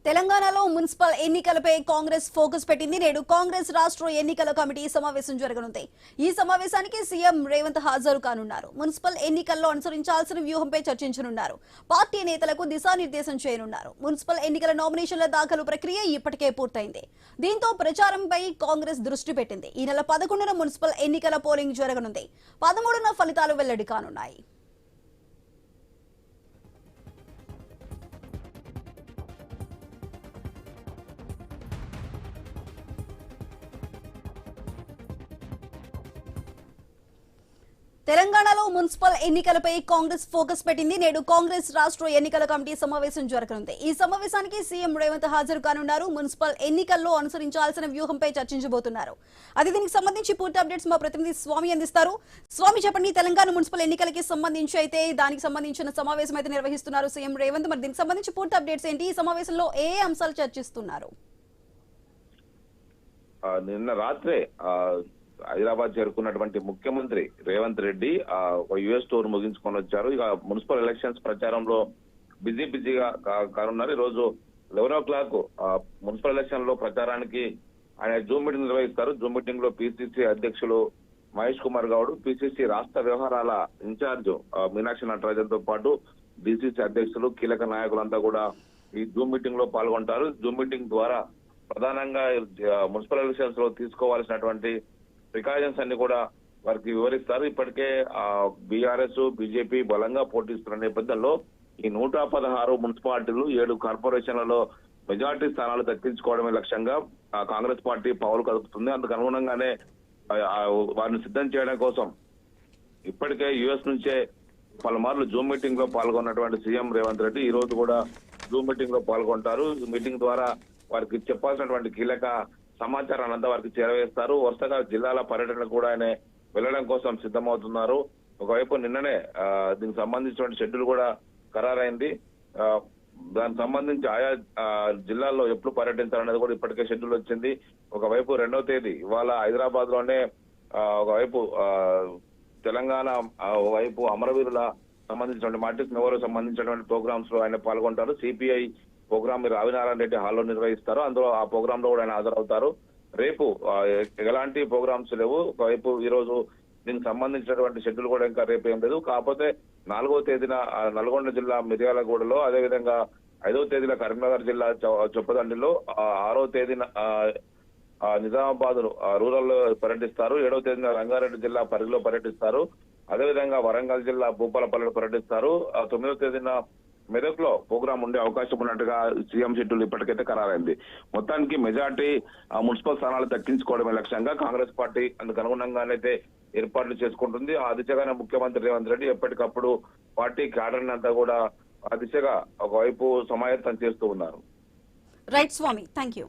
తెలంగాణలో మున్సిపల్ ఎన్నికలపై కాంగ్రెస్ ఫోకస్ పెట్టింది. నేడు కాంగ్రెస్ రాష్ట్ర ఎన్నికల కమిటీ సమావేశం జరగనుంది. ఈ సమావేశానికి సీఎం రేవంత్ హాజరు కానున్నారు. మున్సిపల్ ఎన్నికల్లో అనుసరించాల్సిన వ్యూహంపై చర్చించనున్నారు. పార్టీ నేతలకు దిశానిర్దేశం చేయనున్నారు. మున్సిపల్ ఎన్నికల నామినేషన్ల దాఖలు ప్రక్రియ ఇప్పటికే పూర్తయింది. దీంతో ప్రచారంపై కాంగ్రెస్ దృష్టి పెట్టింది. ఈ నెల 11న మున్సిపల్ ఎన్నికల పోలింగ్ జరగనుంది. 13న ఫలితాలు వెల్లడి కానున్నాయి. తెలంగాణలో మున్సిపల్ ఎన్నికలపై కాంగ్రెస్ ఫోకస్ పెట్టింది. నేడు కాంగ్రెస్ రాష్ట్ర ఎన్నికల కమిటీ సమావేశం జరగనుంది. ఈ సమావేశానికి సీఎం రేవంత్ హాజరు కానున్నారు. మున్సిపల్ ఎన్నికల్లో అనుసరించాల్సిన వ్యూహంపై చర్చించబోతున్నారు. అది దీనికి సంబంధించి పూర్తి అప్డేట్స్ మా ప్రతినిధి స్వామి అందిస్తారు. స్వామి, చెప్పండి, తెలంగాణ మున్సిపల్ ఎన్నికలకి సంబంధించి అయితే దానికి సంబంధించిన సమావేశం అయితే నిర్వహిస్తున్నారు సీఎం రేవంత్. మరి దీనికి సంబంధించి పూర్తి అప్డేట్స్ ఏంటి? ఈ సమావేశంలో ఏ అంశాలు చర్చిస్తున్నారు? నిన్న రాత్రే హైదరాబాద్ చేరుకున్నటువంటి ముఖ్యమంత్రి రేవంత్ రెడ్డి ఒక యుఎస్ టూర్ ముగించుకొని వచ్చారు. ఇక మున్సిపల్ ఎలక్షన్స్ ప్రచారంలో బిజీగా కానున్నారు. ఈ రోజు 11 మున్సిపల్ ఎలక్షన్ లో ప్రచారానికి ఆయన జూమ్ మీటింగ్ నిర్వహిస్తారు. జూమ్ మీటింగ్ లో పిసిసి అధ్యక్షులు మహేష్ కుమార్ గౌడ్, పిసిసి రాష్ట్ర వ్యవహారాల ఇన్ఛార్జ్ మీనాక్షి నటరాజన్ తో పాటు డిసిసి అధ్యక్షులు, కీలక నాయకులంతా కూడా ఈ జూమ్ మీటింగ్ లో పాల్గొంటారు. జూమ్ మీటింగ్ ద్వారా ప్రధానంగా మున్సిపల్ ఎలక్షన్స్ లో తీసుకోవాల్సినటువంటి ప్రికాషన్స్ అన్ని కూడా వారికి వివరిస్తారు. ఇప్పటికే బీఆర్ఎస్, బీజేపీ బలంగా పోటీస్తున్న నేపథ్యంలో ఈ 116 మున్సిపాలిటీలు, 7 కార్పొరేషన్లలో మెజార్టీ స్థానాలు దక్కించుకోవడమే లక్ష్యంగా కాంగ్రెస్ పార్టీ పావులు కదుపుతుంది. అందుకు అనుగుణంగానే వారిని సిద్ధం చేయడం కోసం ఇప్పటికే యుఎస్ నుంచే పలుమార్లు జూమ్ మీటింగ్ లో పాల్గొన్నటువంటి సీఎం రేవంత్ రెడ్డి ఈ రోజు కూడా జూమ్ మీటింగ్ లో పాల్గొంటారు. ఈ మీటింగ్ ద్వారా వారికి చెప్పాల్సినటువంటి కీలక సమాచారాన్ని అంతా వారికి చేరవేస్తారు. వరుసగా జిల్లాల పర్యటన కూడా ఆయన వెళ్లడం కోసం సిద్ధమవుతున్నారు. ఒకవైపు నిన్ననే దీనికి సంబంధించిన షెడ్యూల్ కూడా ఖరారైంది. దానికి సంబంధించి ఆయా జిల్లాల్లో ఎప్పుడు పర్యటించాలనేది కూడా ఇప్పటికే షెడ్యూల్ వచ్చింది. ఒకవైపు 2వ తేదీ ఇవాళ హైదరాబాద్ లోనే ఒకవైపు తెలంగాణ, వైపు అమరవీరుల సంబంధించినటువంటి మార్టిస్ మెమోరియల్ సంబంధించినటువంటి ప్రోగ్రామ్స్ లో ఆయన పాల్గొంటారు. సిపిఐ ప్రోగ్రామ్ మీరు రావినారాయణ రెడ్డి హాల్లో నిర్వహిస్తారు. అందులో ఆ ప్రోగ్రామ్ లో కూడా ఆయన హాజరవుతారు. రేపు ఎలాంటి ప్రోగ్రామ్స్ లేవు. ఒకవైపు ఈ రోజు దీనికి సంబంధించినటువంటి షెడ్యూల్ కూడా ఇంకా రేపు ఏం లేదు. కాకపోతే 4వ తేదీన నల్గొండ జిల్లా మిర్యాలగూడలో, అదేవిధంగా 5వ తేదీన కరీంనగర్ జిల్లా చొప్పదండిలో, 6వ తేదీన నిజామాబాద్ రూరల్ లో పర్యటిస్తారు. 7వ తేదీన రంగారెడ్డి జిల్లా పరిగిలో పర్యటిస్తారు. అదేవిధంగా వరంగల్ జిల్లా భూపాలపల్లిలో పర్యటిస్తారు. 9వ తేదీన మెదక్ లో ప్రోగ్రాం ఉండే అవకాశం ఉన్నట్టుగా సీఎం షెడ్యూల్ ఇప్పటికైతే ఖరారైంది. మొత్తానికి మెజార్టీ మున్సిపల్ స్థానాలు దక్కించుకోవడమే లక్ష్యంగా కాంగ్రెస్ పార్టీ అందుకు అనుగుణంగానైతే ఏర్పాట్లు చేసుకుంటుంది. ఆ దిశగానే ముఖ్యమంత్రి రేవంత్ రెడ్డి ఎప్పటికప్పుడు పార్టీ క్యాడర్ అంతా కూడా ఆ దిశగా ఒకవైపు సమాయత్తం చేస్తూ ఉన్నారు. రైట్ స్వామి, థ్యాంక్ యూ.